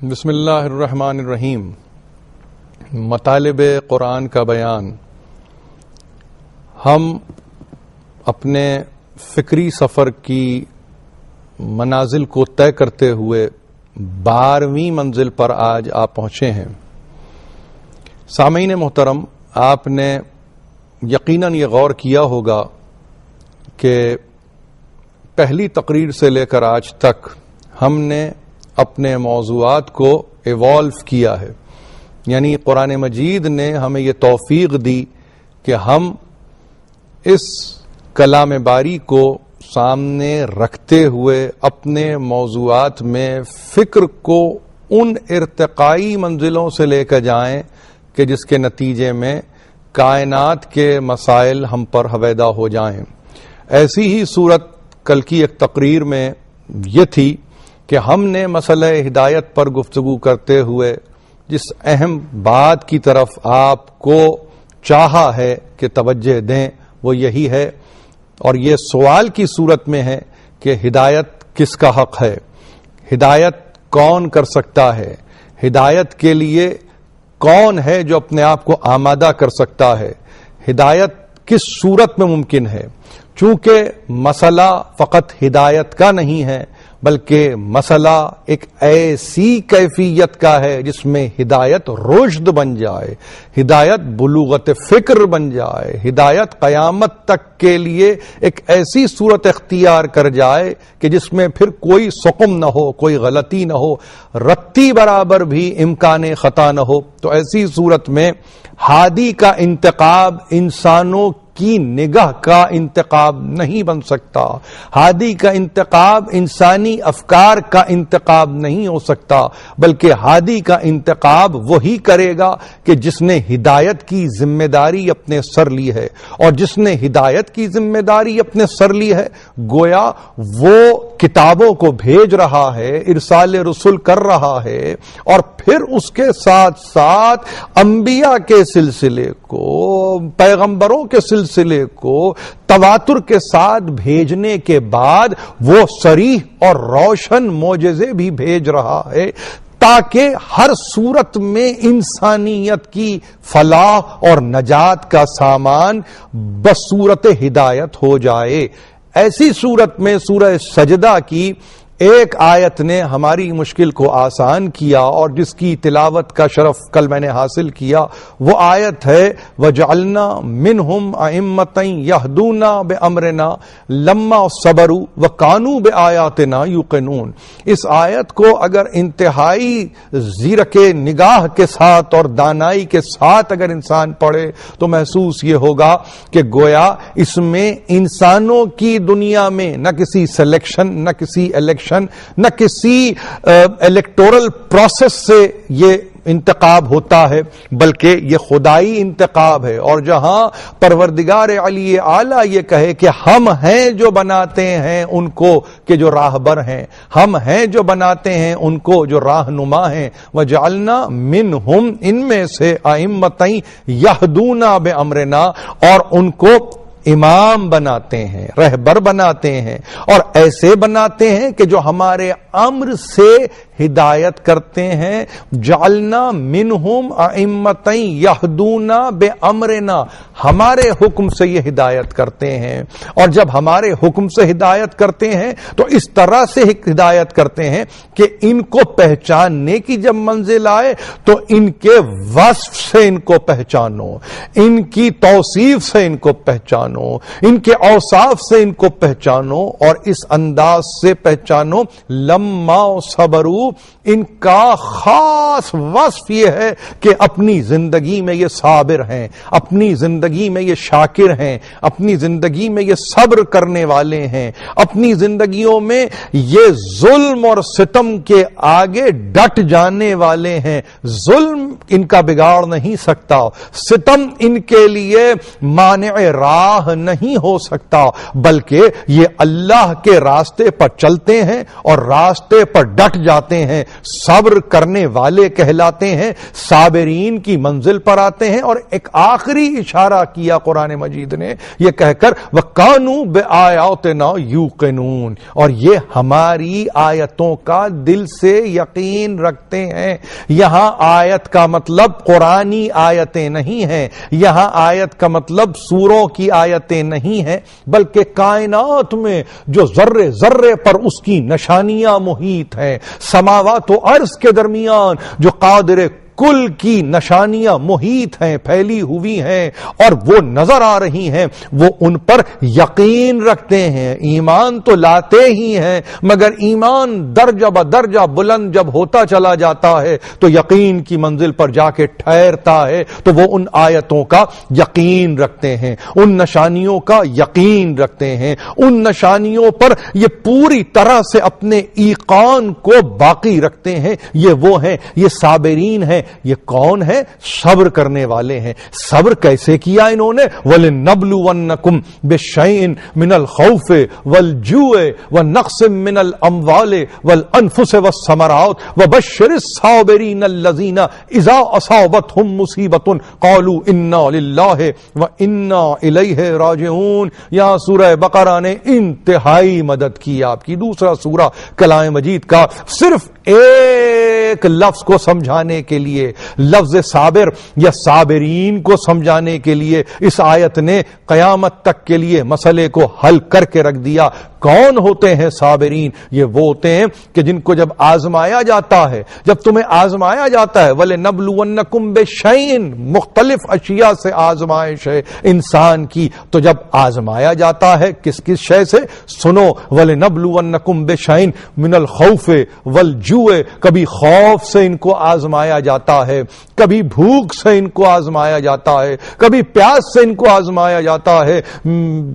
بسم اللہ الرحمن الرحیم. مطالب قرآن کا بیان. ہم اپنے فکری سفر کی منازل کو طے کرتے ہوئے 12ویں منزل پر آج آپ پہنچے ہیں. سامعین محترم، آپ نے یقیناً یہ غور کیا ہوگا کہ پہلی تقریر سے لے کر آج تک ہم نے اپنے موضوعات کو ایوالو کیا ہے. یعنی قرآن مجید نے ہمیں یہ توفیق دی کہ ہم اس کلام باری کو سامنے رکھتے ہوئے اپنے موضوعات میں فکر کو ان ارتقائی منزلوں سے لے کر جائیں کہ جس کے نتیجے میں کائنات کے مسائل ہم پر حویدہ ہو جائیں. ایسی ہی صورت کل کی ایک تقریر میں یہ تھی کہ ہم نے مسئلہ ہدایت پر گفتگو کرتے ہوئے جس اہم بات کی طرف آپ کو چاہا ہے کہ توجہ دیں وہ یہی ہے، اور یہ سوال کی صورت میں ہے کہ ہدایت کس کا حق ہے، ہدایت کون کر سکتا ہے، ہدایت کے لیے کون ہے جو اپنے آپ کو آمادہ کر سکتا ہے، ہدایت کس صورت میں ممکن ہے. چونکہ مسئلہ فقط ہدایت کا نہیں ہے بلکہ مسئلہ ایک ایسی کیفیت کا ہے جس میں ہدایت رشد بن جائے، ہدایت بلوغت فکر بن جائے، ہدایت قیامت تک کے لیے ایک ایسی صورت اختیار کر جائے کہ جس میں پھر کوئی سقم نہ ہو، کوئی غلطی نہ ہو، رتی برابر بھی امکان خطا نہ ہو. تو ایسی صورت میں ہادی کا انتخاب انسانوں کی نگاہ کا انتخاب نہیں بن سکتا، ہادی کا انتخاب انسانی افکار کا انتخاب نہیں ہو سکتا، بلکہ ہادی کا انتخاب وہی کرے گا کہ جس نے ہدایت کی ذمہ داری اپنے سر لی ہے. اور جس نے ہدایت کی ذمہ داری اپنے سر لی ہے گویا وہ کتابوں کو بھیج رہا ہے، ارسال رسول کر رہا ہے، اور پھر اس کے ساتھ ساتھ انبیاء کے سلسلے کو، پیغمبروں کے سلسلے کو تواتر کے ساتھ بھیجنے کے بعد وہ صریح اور روشن معجزے بھی بھیج رہا ہے تاکہ ہر صورت میں انسانیت کی فلاح اور نجات کا سامان بصورت ہدایت ہو جائے. ایسی صورت میں سورہ سجدہ کی ایک آیت نے ہماری مشکل کو آسان کیا، اور جس کی تلاوت کا شرف کل میں نے حاصل کیا. وہ آیت ہے وَجَعَلْنَا مِنْهُمْ أَئِمَّةً يَهْدُونَ بِأَمْرِنَا لَمَّا صَبَرُوا وَكَانُوا بِآيَاتِنَا يُوقِنُونَ. اس آیت کو اگر انتہائی زیرک نگاہ کے ساتھ اور دانائی کے ساتھ اگر انسان پڑھے تو محسوس یہ ہوگا کہ گویا اس میں انسانوں کی دنیا میں نہ کسی سلیکشن، نہ کسی الیکشن، نہ کسی الیکٹورل پروسیس سے یہ انتخاب ہوتا ہے، بلکہ یہ خدائی انتخاب ہے. اور جہاں پروردگار علی اعلیٰ یہ کہے کہ ہم ہیں جو بناتے ہیں ان کو کہ جو راہبر ہیں، ہم ہیں جو بناتے ہیں ان کو جو راہنما ہیں، وَجَعَلْنَا مِنْهُمْ، ان میں سے أَئِمَّةً يَهْدُونَ بِأَمْرِنَا، اور ان کو امام بناتے ہیں، رہبر بناتے ہیں، اور ایسے بناتے ہیں کہ جو ہمارے امر سے ہدایت کرتے ہیں. جعلنا منہم ائمۃ یہدون بامرنا، ہمارے حکم سے یہ ہدایت کرتے ہیں. اور جب ہمارے حکم سے ہدایت کرتے ہیں تو اس طرح سے ہدایت کرتے ہیں کہ ان کو پہچاننے کی جب منزل آئے تو ان کے وصف سے ان کو پہچانو، ان کی توصیف سے ان کو پہچانو، ان کے اوصاف سے ان کو پہچانو، اور اس انداز سے پہچانو لما صبروا. ان کا خاص وصف یہ ہے کہ اپنی زندگی میں یہ صابر ہیں، اپنی زندگی میں یہ شاکر ہیں، اپنی زندگی میں یہ صبر کرنے والے ہیں، اپنی زندگیوں میں یہ ظلم اور ستم کے آگے ڈٹ جانے والے ہیں. ظلم ان کا بگاڑ نہیں سکتا، ستم ان کے لیے مانع راہ نہیں ہو سکتا، بلکہ یہ اللہ کے راستے پر چلتے ہیں اور راستے پر ڈٹ جاتے کہلاتے ہیں, صبر کرنے والے کہلاتے ہیں, صابرین کی منزل پر آتے ہیں. اور ایک آخری اشارہ کیا قرآن مجید نے یہ کہہ کر وَقَانُوا بِآيَاتِنَا يُوقِنُونَ, اور یہ ہماری آیتوں کا دل سے یقین رکھتے ہیں. یہاں آیت کا مطلب قرآنی آیتیں نہیں ہیں, یہاں آیت کا مطلب سوروں کی آیتیں نہیں ہیں, بلکہ کائنات میں جو ذرے ذرے پر اس کی نشانیاں محیط ہیں, سماوات و ارض کے درمیان جو قادر کل کی نشانیاں محیط ہیں, پھیلی ہوئی ہیں اور وہ نظر آ رہی ہیں, وہ ان پر یقین رکھتے ہیں. ایمان تو لاتے ہی ہیں, مگر ایمان درجہ بدرجہ بلند جب ہوتا چلا جاتا ہے تو یقین کی منزل پر جا کے ٹھہرتا ہے, تو وہ ان آیتوں کا یقین رکھتے ہیں, ان نشانیوں کا یقین رکھتے ہیں, ان نشانیوں پر یہ پوری طرح سے اپنے ایقان کو باقی رکھتے ہیں. یہ وہ ہیں, یہ صابرین ہیں. یہ کون ہے؟ صبر کرنے والے ہیں. صبر کیسے کیا انہوں نے؟ وَلِنَبْلُوَنَّكُمْ بِشَيْءٍ مِّنَ الْخَوْفِ وَالْجُوعِ وَنَقْصٍ مِّنَ الْأَمْوَالِ وَالْأَنفُسِ وَالثَّمَرَاتِ وَبَشِّرِ الصَّابِرِينَ الَّذِينَ إِذَا أَصَابَتْهُمْ مُصِيبَةٌ قَالُوا إِنَّا لِلَّهِ وَإِنَّا إِلَيْهِ رَاجِعُونَ. یہاں سورہ بقرہ نے انتہائی مدد کی آپ کی. دوسرا سورہ کلام مجید کا صرف ایک لفظ کو سمجھانے کے لیے, لفظ صابر یا صابرین کو سمجھانے کے لیے اس آیت نے قیامت تک کے لیے مسئلے کو حل کر کے رکھ دیا. کون ہوتے ہیں صابرین؟ یہ وہ ہوتے ہیں کہ جن کو جب آزمایا جاتا ہے, جب تمہیں آزمایا جاتا ہے, وَلِنَبْلُوَنَّكُمْ بِشَيْءٍ, مختلف اشیاء سے آزمائش ہے انسان کی, تو جب آزمایا جاتا ہے کس کس شے سے؟ سنو, وَلِنَبْلُوَنَّكُمْ بِشَيْءٍ مِّنَ الْخَوْفِ وَالْجُوعِ, کبھی خوف سے ان کو آزمایا جاتا ہے, کبھی بھوک سے ان کو آزمایا جاتا ہے, کبھی پیاس سے ان کو آزمایا جاتا ہے.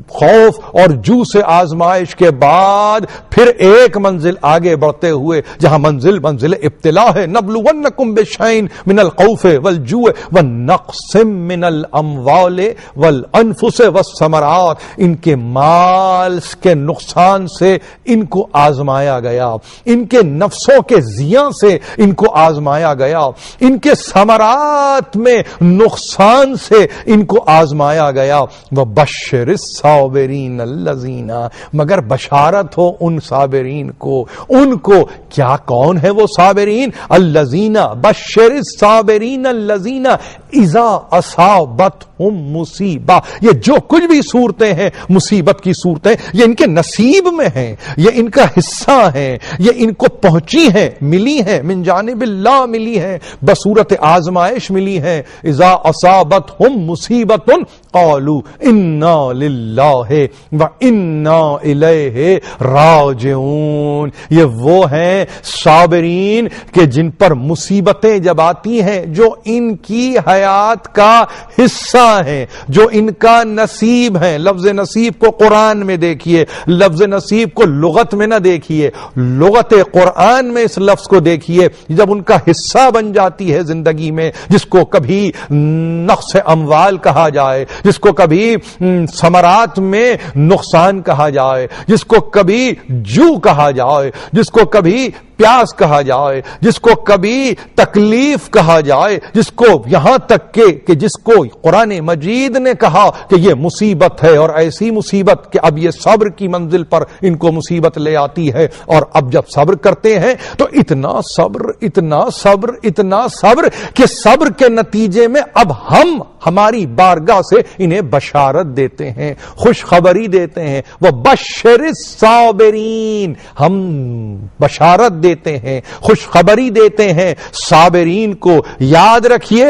خوف اور جو سے آزمائش کے بعد پھر ایک منزل آگے بڑھتے ہوئے, جہاں منزل ابتلا ہے, نبلونکم بشیء من الخوف والجوع ونقص من الاموال والانفس والثمرات, ان کے مال کے نقصان سے ان کو آزمایا گیا, ان کے نفسوں کے زیاں سے ان کو آزمایا گیا, ان کے ثمرات میں نقصان سے ان کو آزمایا گیا. وبشر الصابرین الذین, مگر بشارت ہو ان صابرین کو, ان کو کیا, کون ہے وہ صابرین؟ الذین, بشر الصابرین الذین اذا اصابتہم مصیبہ, یہ جو کچھ بھی صورتیں ہیں مصیبت کی صورتیں, یہ ان کے نصیب میں ہیں, یہ ان کا حصہ ہیں, یہ ان کو پہنچی ہیں, ملی ہیں, من جانب اللہ ملی ہیں, بصورت آزمائش ملی ہیں. اذا اصابتہم مصیبت قالوا انا للہ وانا الیہ راجعون. یہ وہ ہیں صابرین کہ جن پر مصیبتیں جب آتی ہیں, جو ان کی حیات کا حصہ ہیں, جو ان کا نصیب ہیں. لفظ نصیب کو قرآن میں دیکھیے, لفظ نصیب کو لغت میں نہ دیکھیے, لغت قرآن میں اس لفظ کو دیکھیے. جب ان کا حصہ بن جاتی ہے زندگی میں, جس کو کبھی نقص اموال کہا جائے, جس کو کبھی ثمرات میں نقصان کہا جائے, جس کو کبھی جو کہا جائے, جس کو کبھی پیاس کہا جائے, جس کو کبھی تکلیف کہا جائے, جس کو یہاں تک کہ جس کو قرآن مجید نے کہا کہ یہ مصیبت ہے, اور ایسی مصیبت کہ اب یہ صبر کی منزل پر ان کو مصیبت لے آتی ہے, اور اب جب صبر کرتے ہیں تو اتنا صبر, اتنا صبر, اتنا صبر کہ صبر کے نتیجے میں اب ہم ہماری بارگاہ سے انہیں بشارت دیتے ہیں, خوشخبری دیتے ہیں. وہ بشر الصابرین, ہم بشارت دیتے ہیں, خوشخبری دیتے ہیں صابرین کو. یاد رکھیے,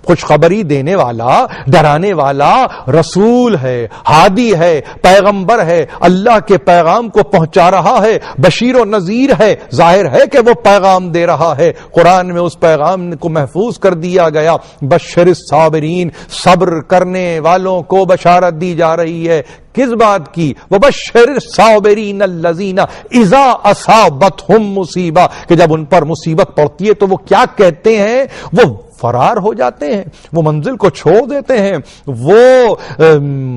خوشخبری دینے والا, ڈرانے والا رسول ہے, ہادی ہے, پیغمبر ہے, اللہ کے پیغام کو پہنچا رہا ہے, بشیر و نذیر ہے. ظاہر ہے کہ وہ پیغام دے رہا ہے, قرآن میں اس پیغام کو محفوظ کر دیا گیا. بشر الصابرین, صبر کرنے والوں کو بشارت دی جا رہی ہے. کس بات کی؟ وبشر الصابرین الذین اذا اصابتہم مصیبہ, کہ جب ان پر مصیبت پڑتی ہے تو وہ کیا کہتے ہیں؟ وہ فرار ہو جاتے ہیں، وہ منزل کو چھوڑ دیتے ہیں، وہ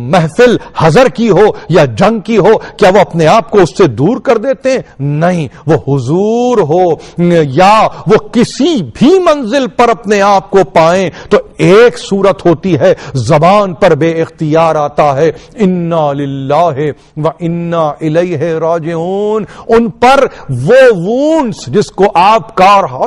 محفل حضر کی ہو یا جنگ کی ہو، کیا وہ اپنے آپ کو اس سے دور کر دیتے ہیں؟ نہیں، وہ حضور ہو یا وہ کسی بھی منزل پر اپنے آپ کو پائیں تو ایک صورت ہوتی ہے، زبان پر بے اختیار آتا ہے انا للہ و انا الیہ راجعون۔ ان پر وہ وونڈز جس کو آپ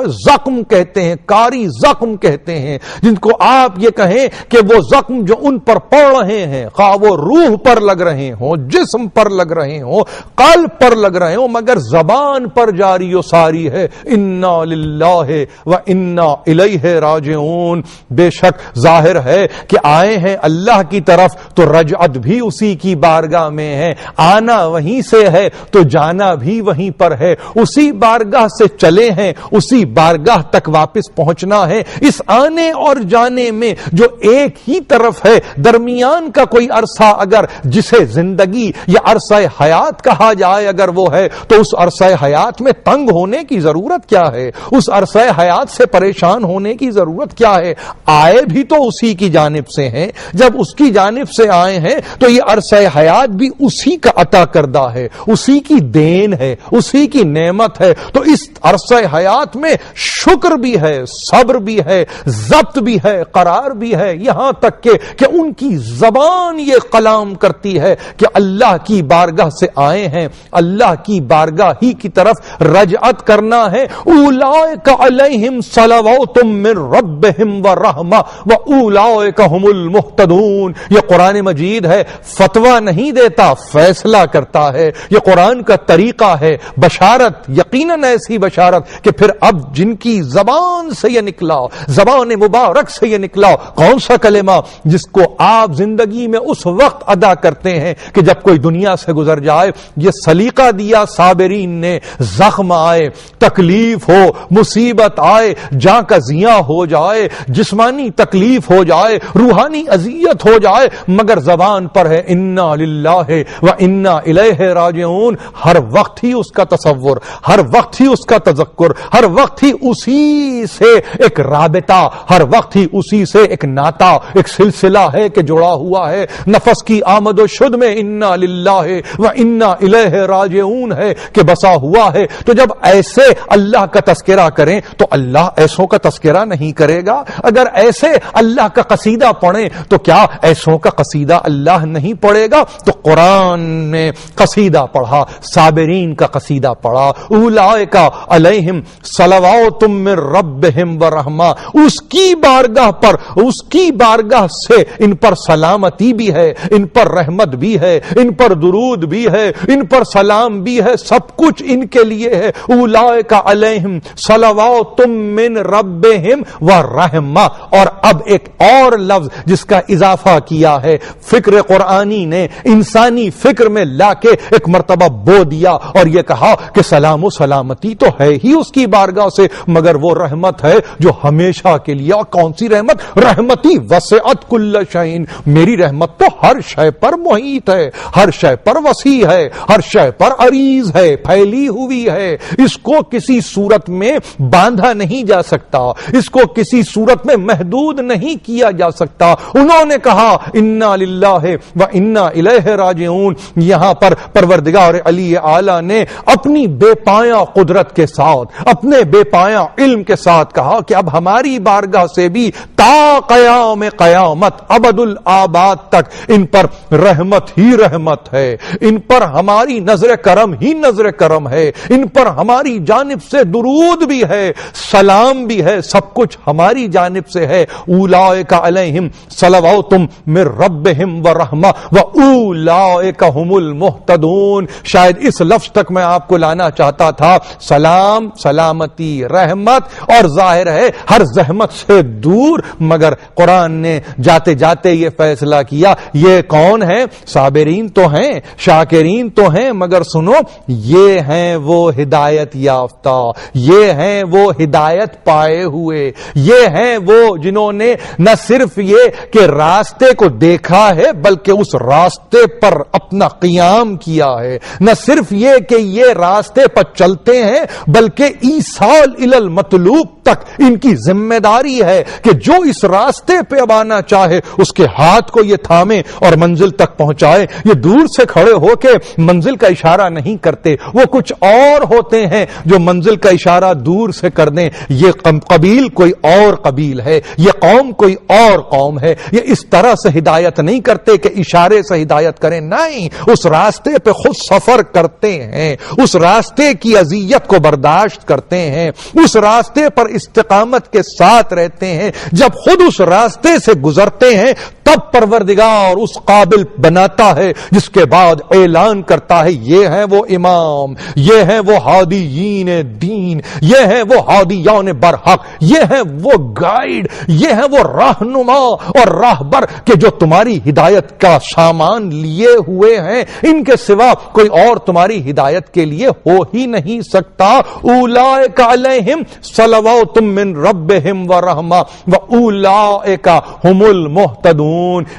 زخم کہتے ہیں، کاری زخم کہتے ہیں، جن کو آپ یہ کہیں کہ وہ زخم جو ان پر پڑ رہے ہیں، خواہ وہ روح پر لگ رہے ہوں، جسم پر لگ رہے ہوں، قلب پر لگ رہے ہوں، مگر زبان پر جاری و ساری ہے انا للہ و انا الیہ راجعون۔ بے شک ظاہر ہے کہ آئے ہیں اللہ کی طرف تو رجعت بھی اسی کی بارگاہ میں ہے، آنا وہیں سے ہے تو جانا بھی وہیں پر ہے، اسی بارگاہ سے چلے ہیں، اسی بارگاہ تک واپس پہنچنا ہے۔ اس آنے اور جانے میں جو ایک ہی طرف ہے، درمیان کا کوئی عرصہ اگر جسے زندگی یا عرصہ حیات کہا جائے اگر وہ ہے تو اس عرصہ حیات میں تنگ ہونے کی ضرورت کیا ہے؟ اس عرصہ حیات سے پریشان ہونے کی ضرورت کیا ہے؟ آئے بھی تو اسی کی جانب سے ہیں، جب اس کی جانب سے آئے ہیں تو یہ عرصہ حیات بھی اسی کا عطا کردہ ہے، اسی کی دین ہے، اسی کی نعمت ہے۔ تو اس عرصہ حیات میں شکر بھی ہے، صبر بھی ہے، ضبط بھی ہے، قرار بھی ہے، یہاں تک کہ ان کی زبان یہ کلام کرتی ہے کہ اللہ کی بارگاہ سے آئے ہیں، اللہ کی بارگاہ ہی کی طرف رجعت کرنا ہے۔ اولئک علیہم صلوات من ربہم ورحمہ واولئک هم المہتدون۔ یہ قرآن مجید ہے، فتویٰ نہیں دیتا، فیصلہ کرتا ہے۔ یہ قرآن کا طریقہ ہے، بشارت، یقیناً ایسی بشارت کہ پھر اب جن کی زبان سے یہ نکلا، زبان مبارک سے یہ نکلا، کون سا کلمہ جس کو آپ زندگی میں اس وقت ادا کرتے ہیں کہ جب کوئی دنیا سے گزر جائے۔ یہ سلیقہ دیا صابرین نے، زخم آئے، تکلیف ہو، مصیبت آئے، جاں کا زیاں ہو جائے، جسمانی تکلیف ہو جائے، روحانی اذیت ہو جائے، مگر زبان پر ہے انا للہ و انا الیہ راجعون۔ ہر وقت ہی اس کا تصور، ہر وقت ہی اس کا تذکر، ہر وقت ہی اسی سے ایک رابطہ، ہر وقت ہی اسی سے ایک ناتا، ایک سلسلہ ہے کہ جڑا ہوا ہے۔ نفس کی آمد و شد میں انا للہ و انا الیہ راجعون ہے کہ بسا ہوا ہے۔ تو جب ایسے اللہ کا تذکرہ کریں تو اللہ ایسوں کا تذکرہ نہیں کرے گا؟ اگر ایسے اللہ کا قصیدہ پڑھیں تو کیا ایسوں کا قصیدہ اللہ نہیں پڑھے گا؟ تو قرآن نے قصیدہ پڑھا، صابرین کا قصیدہ پڑھا، اولئک علیہم صلوات من ربہم ورحمہ۔ اس کی بارگاہ پر، اس کی بارگاہ سے ان پر سلامتی بھی ہے، ان پر رحمت بھی ہے، ان پر درود بھی ہے، ان پر سلام بھی ہے، سب کچھ ان کے لیے ہے۔ اولئک علیہم صلوات من ربہم ورحمہ۔ اور اب ایک اور لفظ جس کا اضافہ کیا ہے، فکر قرآنی نے انسانی فکر میں لا کے ایک مرتبہ بو دیا اور یہ کہا کہ سلام و سلامتی تو ہے ہی اس کی بارگاہ سے، مگر وہ رحمت ہے جو ہمیشہ کے لیے۔ اور کون سی رحمت؟ رحمتی وسعت کل شیء، میری رحمت تو ہر شے پر محیط ہے، ہر شے پر وسیع ہے، ہر شے پر عریض ہے، پھیلی ہوئی ہے۔ اس کو کسی صورت میں باندھا نہیں جا سکتا، اس کو کسی صورت میں محدود نہیں کیا جا سکتا۔ انہوں نے کہا انا للہ و انا الیہ راجعون۔ یہاں پر پروردگار علی اعلی نے اپنی بے پایاں قدرت کے ساتھ، اپنے بے پایاں علم کے ساتھ کہا کہ اب ہماری بارگاہ سے بھی تا قیام قیامت ابد الآباد تک ان پر رحمت ہی رحمت ہے، ان پر ہماری نظر کرم ہی نظر کرم ہے، ان پر ہماری جانب سے درود بھی ہے، سلام بھی ہے، سب کچھ ہماری جانب سے ہے۔ اولئک علیہم صلوات من ربہم ورحمہ واولئک هم المہتدون۔ شاید اس لفظ تک میں آپ کو لانا چاہتا تھا، سلام، سلامتی، رحمت، اور ظاہر ہے ہر زحمت سے دور، مگر قرآن نے جاتے جاتے یہ فیصلہ کیا یہ کون ہے؟ صابرین تو ہیں، شاکرین تو ہیں، مگر سنو یہ ہیں وہ ہدایت یافتہ، یہ ہیں وہ ہدایت پائے ہوئے، یہ ہیں وہ جنہوں نے نہ صرف یہ کہ راستے کو دیکھا ہے بلکہ اس راستے پر اپنا قیام کیا ہے، نہ صرف یہ کہ یہ راستے پر چلتے ہیں بلکہ ایصال الی المطلوب تک ان کی ذمہ ذمہ داری ہے کہ جو اس راستے پہ اب آنا چاہے اس کے ہاتھ کو یہ تھامے اور منزل تک پہنچائے. یہ دور سے کھڑے ہو کے منزل کا اشارہ نہیں کرتے, وہ کچھ اور ہوتے ہیں جو منزل کا اشارہ دور سے کر دیں. یہ قبیل کوئی اور قبیل ہے, یہ قوم کوئی اور قوم ہے. یہ اس طرح سے ہدایت نہیں کرتے کہ اشارے سے ہدایت کریں, نہیں, اس راستے پہ خود سفر کرتے ہیں, اس راستے کی اذیت کو برداشت کرتے ہیں, اس راستے پر استقامت کے ساتھ رہتے ہیں. جب خود اس راستے سے گزرتے ہیں تب پروردگار اس قابل بناتا ہے جس کے بعد اعلان کرتا ہے یہ ہیں وہ امام, یہ ہیں وہ ہادیین دین, یہ ہیں وہ ہادیان برحق, یہ ہیں وہ گائیڈ, یہ ہیں وہ رہنما اور راہبر کہ جو تمہاری ہدایت کا سامان لیے ہوئے ہیں. ان کے سوا کوئی اور تمہاری ہدایت کے لیے ہو ہی نہیں سکتا. اولئک علیہم صلوات من ربہم ورحمہ واولئک هم المہتدون.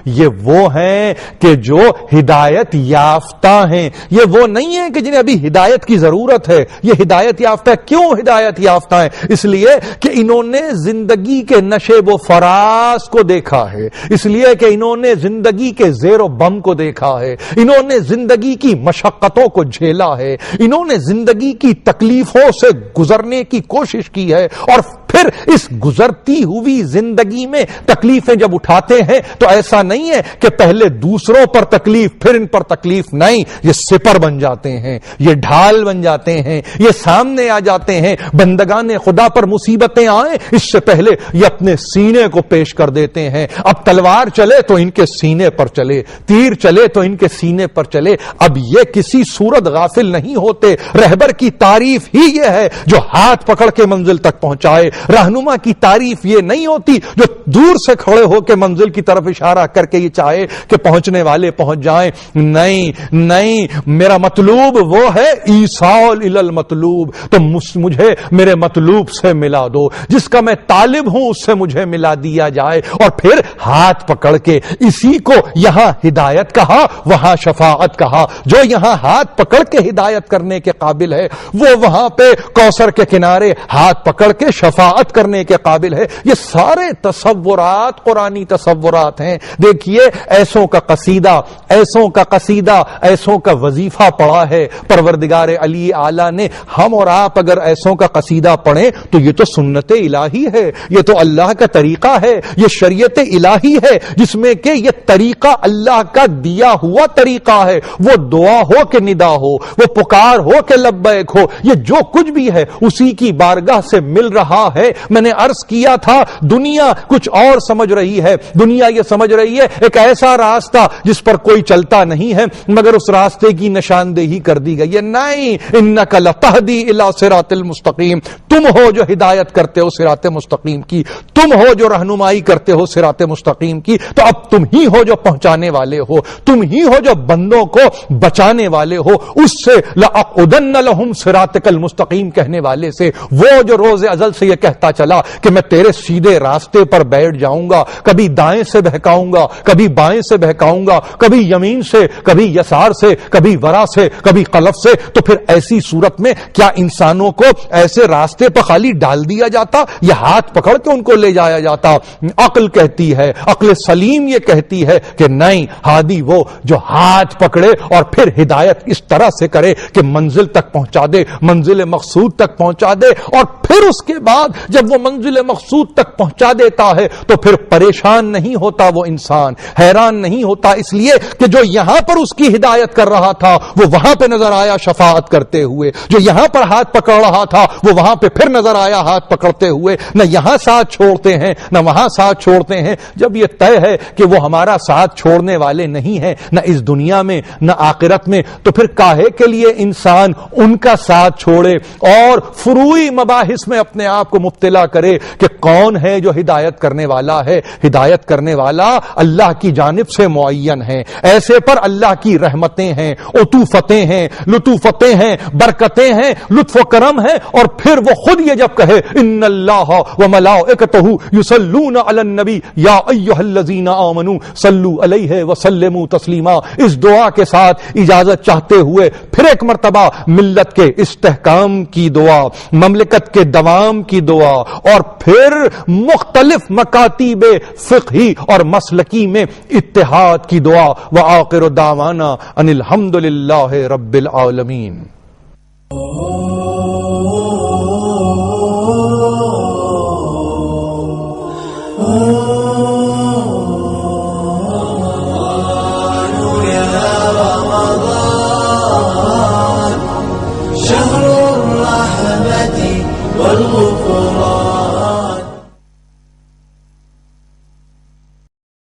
یہ وہ ہیں کہ جو ہدایت یافتہ ہیں. یہ وہ نہیں ہے کہ جنہیں ابھی ہدایت کی ضرورت ہے. یہ ہدایت یافتہ ہے. کیوں ہدایت یافتہ ہیں؟ اس لیے کہ انہوں نے زندگی کے نشیب و فراز کو دیکھا ہے, اس لیے کہ انہوں نے زندگی کے زیر و بم کو دیکھا ہے, انہوں نے زندگی کی مشقتوں کو جھیلا ہے, انہوں نے زندگی کی تکلیفوں سے گزرنے کی کوشش کی ہے. اور پھر اس گزرتی ہوئی زندگی میں تکلیفیں جب اٹھاتے ہیں تو ایسا نہیں ہے کہ پہلے دوسروں پر تکلیف پھر ان پر تکلیف, نہیں, یہ سپر بن جاتے ہیں, یہ ڈھال بن جاتے ہیں, یہ سامنے آ جاتے ہیں. بندگان خدا پر مصیبتیں آئیں اس سے پہلے یہ اپنے سینے کو پیش کر دیتے ہیں. اب تلوار چلے تو ان کے سینے پر چلے, تیر چلے تو ان کے سینے پر چلے. اب یہ کسی صورت غافل نہیں ہوتے. رہبر کی تعریف ہی یہ ہے جو ہاتھ پکڑ کے منزل تک پہنچائے. رہنما کی تعریف یہ نہیں ہوتی جو دور سے کھڑے ہو کے منزل کی طرف اشارہ کر کے یہ چاہے کہ پہنچنے والے پہنچ جائیں. نہیں, میرا مطلوب وہ ہے ایصال الی المطلوب. تو مجھے میرے مطلوب سے ملا دو, جس کا میں طالب ہوں اس سے مجھے ملا دیا جائے. اور پھر ہاتھ پکڑ کے, اسی کو یہاں ہدایت کہا, وہاں شفاعت کہا. جو یہاں ہاتھ پکڑ کے ہدایت کرنے کے قابل ہے وہ وہاں پہ کوثر کے کنارے ہاتھ پکڑ کے شفاعت کرنے کے قابل ہے. یہ سارے تصورات قرآنی تصورات ہیں. دیکھیے ایسوں کا قصیدہ, ایسوں کا قصیدہ, ایسوں کا وظیفہ پڑھا ہے پروردگار علی اعلیٰ نے. ہم اور آپ اگر ایسوں کا قصیدہ پڑھیں تو یہ تو سنت الہی ہے, یہ تو اللہ کا طریقہ ہے, یہ شریعت الہی ہے جس میں کہ یہ طریقہ اللہ کا دیا ہوا طریقہ ہے. وہ دعا ہو کہ ندا ہو, وہ پکار ہو کہ لبیک ہو, یہ جو کچھ بھی ہے اسی کی بارگاہ سے مل رہا ہے. میں نے عرض کیا تھا دنیا کچھ اور سمجھ رہی ہے. دنیا یہ سمجھ رہی ہے ایک ایسا راستہ جس پر کوئی چلتا نہیں ہے مگر اس راستے کی نشاندہی کر دی گئی ہے. نہیں, انک لتہدی الی صراط المستقیم. تم ہو جو ہدایت کرتے ہو صراط مستقیم کی, تم ہو جو رہنمائی کرتے ہو صراط مستقیم کی. تو اب تم ہی ہو جو پہنچانے والے ہو, تم ہی ہو جو بندوں کو بچانے والے ہو اس سے. لأقعدن لہم صراطک المستقیم کہنے والے سے, وہ جو روز ازل سے یہ کہتا چلا کہ میں تیرے سیدھے راستے پر بیٹھ جاؤں گا, کبھی دائیں سے بہکاؤں گا, کبھی بائیں سے بہکاؤں گا, کبھی یمین سے, کبھی یسار سے, کبھی ورا سے, کبھی خلف سے. تو پھر ایسی صورت میں کیا انسانوں کو ایسے راستے پر خالی ڈال دیا جاتا یا ہاتھ پکڑ کے ان کو لے جایا جاتا؟ عقل کہتی ہے, عقل سلیم یہ کہتی ہے کہ نہیں, ہادی وہ جو ہاتھ پکڑے اور پھر ہدایت اس طرح سے کرے کہ منزل تک پہنچا دے, منزل مقصود تک پہنچا دے. اور پھر اس کے بعد جب وہ منزل مقصود تک پہنچا دیتا ہے تو پھر پریشان نہیں ہوتا وہ انسان, حیران نہیں ہوتا, اس لیے کہ جو یہاں پر اس کی ہدایت کر رہا تھا وہ وہاں پہ نظر آیا شفاعت کرتے ہوئے, جو یہاں پر ہاتھ پکڑ رہا تھا وہ وہاں پہ پھر نظر آیا ہاتھ پکڑتے ہوئے. نہ یہاں ساتھ چھوڑتے ہیں نہ وہاں ساتھ چھوڑتے ہیں. جب یہ طے ہے کہ وہ ہمارا ساتھ چھوڑنے والے نہیں ہیں نہ اس دنیا میں نہ آخرت میں, تو پھر کاہے کے لیے انسان ان کا ساتھ چھوڑے اور فروعی مباحث میں اپنے آپ کو مبتلا کرے کہ کون ہے جو ہدایت کرنے والا ہے. ہدایت کرنے والا تعالی اللہ کی جانب سے معین ہیں، ایسے پر اللہ کی رحمتیں ہیں، عطوفتیں ہیں، لطوفتیں ہیں، برکتیں ہیں، لطف و کرم ہے، اور پھر وہ خود یہ جب کہے ان اللہ وملائکتہ یصلون علی النبی یا ایھا الذین آمنوا صلوا علیہ وسلموا تسلیما، اس دعا کے ساتھ اجازت چاہتے ہوئے پھر ایک مرتبہ ملت کے استحکام کی دعا، مملکت کے دوام کی دعا، اور پھر مختلف مکاتب فقہی اور مسلکی میں اتحاد کی دعا۔ وآخر دعوانا ان الحمد للہ رب العالمین۔